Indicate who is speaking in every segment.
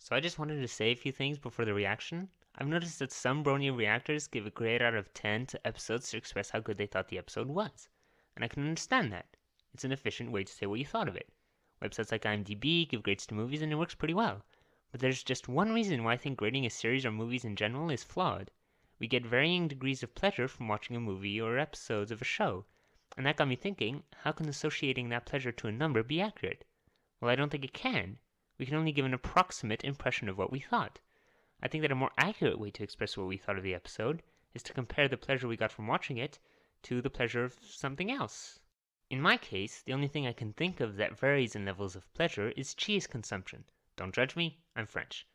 Speaker 1: So I just wanted to say a few things before the reaction. I've noticed that some Brony reactors give a grade out of 10 to episodes to express how good they thought the episode was. And I can understand that. It's an efficient way to say what you thought of it. Websites like IMDb give grades to movies and it works pretty well. But there's just one reason why I think grading a series or movies in general is flawed. We get varying degrees of pleasure from watching a movie or episodes of a show. And that got me thinking, how can associating that pleasure to a number be accurate? Well, I don't think it can. We can only give an approximate impression of what we thought. I think that a more accurate way to express what we thought of the episode is to compare the pleasure we got from watching it to the pleasure of something else. In my case, the only thing I can think of that varies in levels of pleasure is cheese consumption. Don't judge me, I'm French.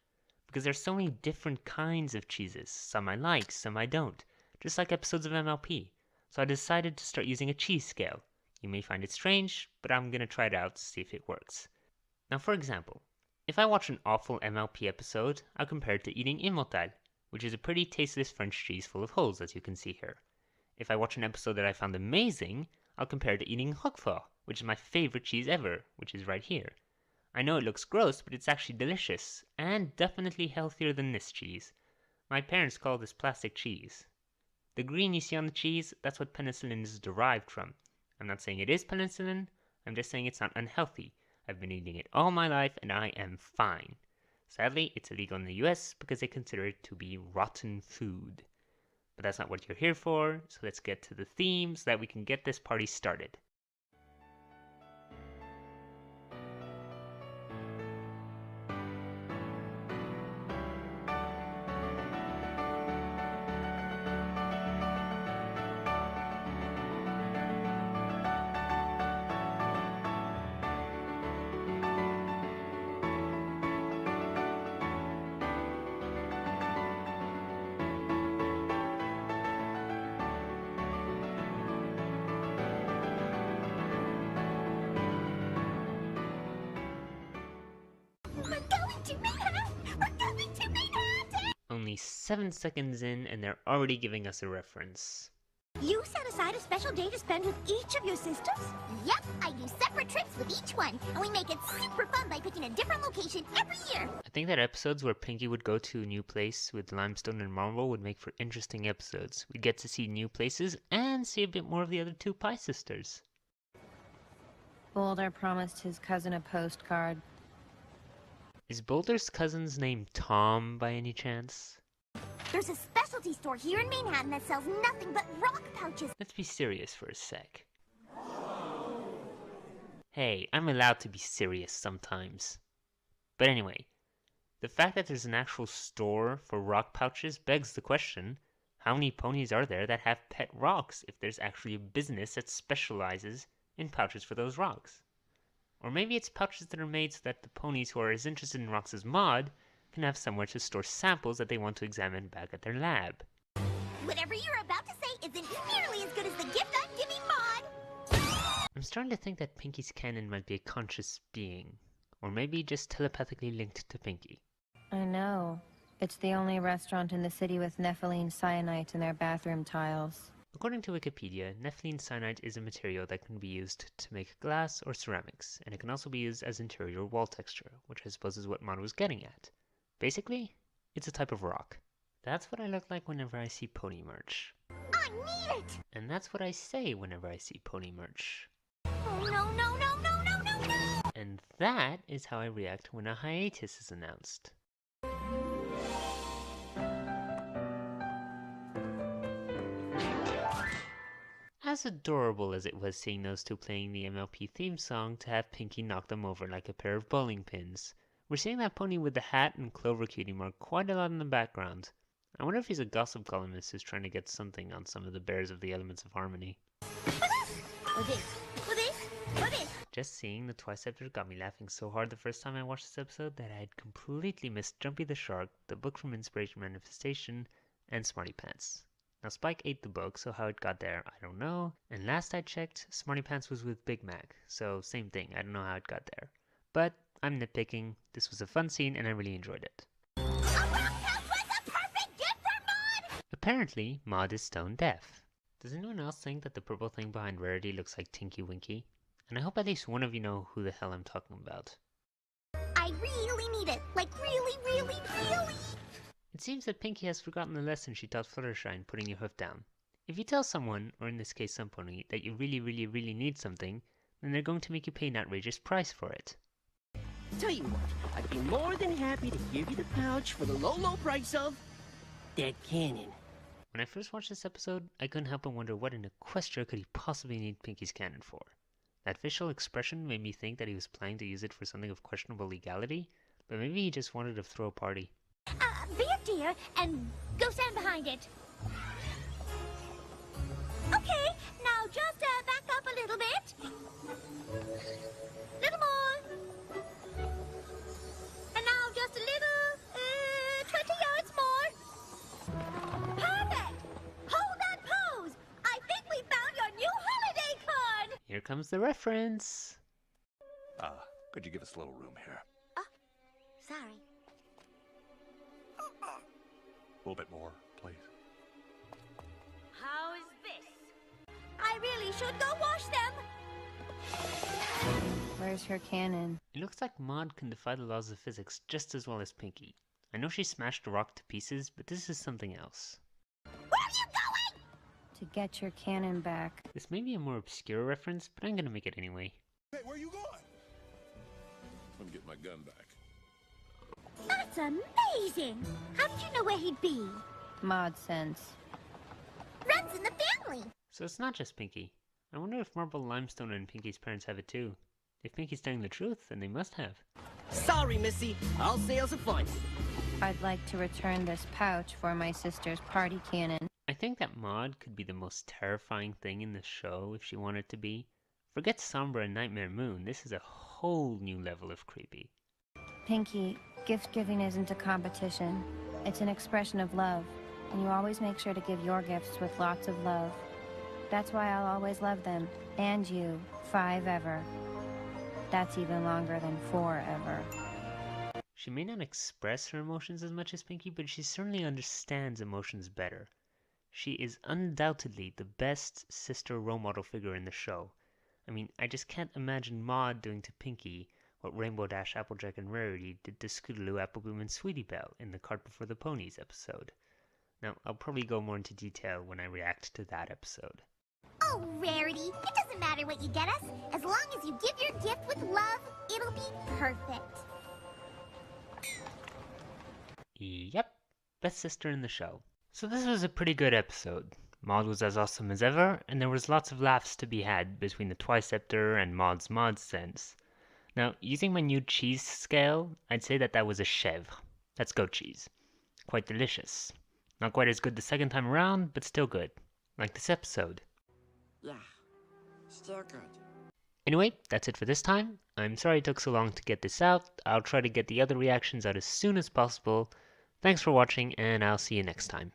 Speaker 1: Because there's so many different kinds of cheeses. Some I like, some I don't. Just like episodes of MLP. So I decided to start using a cheese scale. You may find it strange, but I'm gonna try it out to see if it works. Now for example, if I watch an awful MLP episode, I'll compare it to eating Immortal, which is a pretty tasteless French cheese full of holes, as you can see here. If I watch an episode that I found amazing, I'll compare it to eating Roquefort, which is my favorite cheese ever, which is right here. I know it looks gross, but it's actually delicious, and definitely healthier than this cheese. My parents call this plastic cheese. The green you see on the cheese, that's what penicillin is derived from. I'm not saying it is penicillin, I'm just saying it's not unhealthy. I've been eating it all my life and I am fine. Sadly, it's illegal in the US because they consider it to be rotten food. But that's not what you're here for, so let's get to the theme so that we can get this party started. Only 7 seconds in and they're already giving us a reference.
Speaker 2: You set aside a special day to spend with each of your sisters? Yep, I do separate trips with each one, and we make it super fun by picking a different location every year.
Speaker 1: I think that episodes where Pinky would go to a new place with limestone and marble would make for interesting episodes. We'd get to see new places and see a bit more of the other two Pie sisters.
Speaker 3: Boulder promised his cousin a postcard.
Speaker 1: Is Boulder's cousin's name Tom by any chance?
Speaker 2: There's a specialty store here in Manhattan that sells nothing but rock pouches.
Speaker 1: Let's be serious for a sec. Hey, I'm allowed to be serious sometimes. But anyway, the fact that there's an actual store for rock pouches begs the question, how many ponies are there that have pet rocks if there's actually a business that specializes in pouches for those rocks? Or maybe it's pouches that are made so that the ponies who are as interested in rocks as Maud can have somewhere to store samples that they want to examine back at their lab.
Speaker 2: Whatever you're about to say isn't nearly as good as the gift I'm giving Maud.
Speaker 1: I'm starting to think that Pinky's canon might be a conscious being, or maybe just telepathically linked to Pinky.
Speaker 3: I know. It's the only restaurant in the city with nepheline cyanite in their bathroom tiles.
Speaker 1: According to Wikipedia, nepheline cyanide is a material that can be used to make glass or ceramics, and it can also be used as interior wall texture, which I suppose is what Maud was getting at. Basically, it's a type of rock. That's what I look like whenever I see pony merch.
Speaker 2: I need it!
Speaker 1: And that's what I say whenever I see pony merch.
Speaker 2: Oh, no, no, no, no, no, no, no!
Speaker 1: And that is how I react when a hiatus is announced. As adorable as it was seeing those two playing the MLP theme song to have Pinky knock them over like a pair of bowling pins, we're seeing that pony with the hat and clover cutie mark quite a lot in the background. I wonder if he's a gossip columnist who's trying to get something on some of the bears of the Elements of Harmony. Just seeing the Twiceptor got me laughing so hard the first time I watched this episode that I had completely missed Jumpy the Shark, the book from Inspiration Manifestation, and Smarty Pants. Now Spike ate the book, so how it got there, I don't know. And last I checked, Smarty Pants was with Big Mac, so same thing, I don't know how it got there. But I'm nitpicking, this was a fun scene and I really enjoyed it.
Speaker 2: A rock pouch was a perfect gift for Maud!
Speaker 1: Apparently, Maud is stone deaf. Does anyone else think that the purple thing behind Rarity looks like Tinky Winky? And I hope at least one of you know who the hell I'm talking about.
Speaker 2: I really need it. Like, really, really.
Speaker 1: It seems that Pinkie has forgotten the lesson she taught Fluttershy, putting your hoof down. If you tell someone, or in this case some pony, that you really need something, then they're going to make you pay an outrageous price for it.
Speaker 4: Tell you what, I'd be more than happy to give you the pouch for the low price of that cannon.
Speaker 1: When I first watched this episode, I couldn't help but wonder what an Equestria could he possibly need Pinkie's cannon for. That facial expression made me think that he was planning to use it for something of questionable legality, but maybe he just wanted to throw a party.
Speaker 2: Be a dear and go stand behind it. Okay, now just back up a little bit. Little more. And now just a little, 20 yards more. Perfect! Hold that pose! I think we found your new holiday card!
Speaker 1: Here comes the reference.
Speaker 5: Could you give us a little room here?
Speaker 2: Sorry.
Speaker 5: A little bit more, please.
Speaker 2: How is this? I really should go wash them.
Speaker 3: Where's her cannon?
Speaker 1: It looks like Maud can defy the laws of physics just as well as Pinkie. I know she smashed a rock to pieces, but this is something else.
Speaker 2: Where are you going?
Speaker 3: To get your cannon back.
Speaker 1: This may be a more obscure reference, but I'm gonna make it anyway.
Speaker 5: Hey, where you going? I'm getting my gun back.
Speaker 2: That's amazing! How did you know where he'd be?
Speaker 3: Mod sense.
Speaker 2: Runs in the family!
Speaker 1: So it's not just Pinkie. I wonder if Marble Limestone and Pinkie's parents have it too. If Pinkie's telling the truth, then they must have.
Speaker 4: Sorry, Missy. All sales are fun.
Speaker 3: I'd like to return this pouch for my sister's party cannon.
Speaker 1: I think that Maud could be the most terrifying thing in the show if she wanted to be. Forget Sombra and Nightmare Moon, this is a whole new level of creepy.
Speaker 3: Pinkie, gift giving isn't a competition. It's an expression of love, and you always make sure to give your gifts with lots of love. That's why I'll always love them, and you, 5 ever. That's even longer than 4 ever.
Speaker 1: She may not express her emotions as much as Pinkie, but she certainly understands emotions better. She is undoubtedly the best sister role model figure in the show. I mean, I just can't imagine Maud doing to Pinkie what Rainbow Dash, Applejack, and Rarity did to Scootaloo, Applebloom, and Sweetie Belle in the Cart Before the Ponies episode. Now, I'll probably go more into detail when I react to that episode.
Speaker 2: Oh, Rarity, it doesn't matter what you get us. As long as you give your gift with love, it'll be perfect.
Speaker 1: Yep, best sister in the show. So this was a pretty good episode. Maud was as awesome as ever, and there was lots of laughs to be had between the Twiceptor and Maud's Mod sense. Now, using my new cheese scale, I'd say that was a chèvre. That's goat cheese. Quite delicious. Not quite as good the second time around, but still good. Like this episode.
Speaker 4: Yeah, still good.
Speaker 1: Anyway, that's it for this time. I'm sorry it took so long to get this out. I'll try to get the other reactions out as soon as possible. Thanks for watching, and I'll see you next time.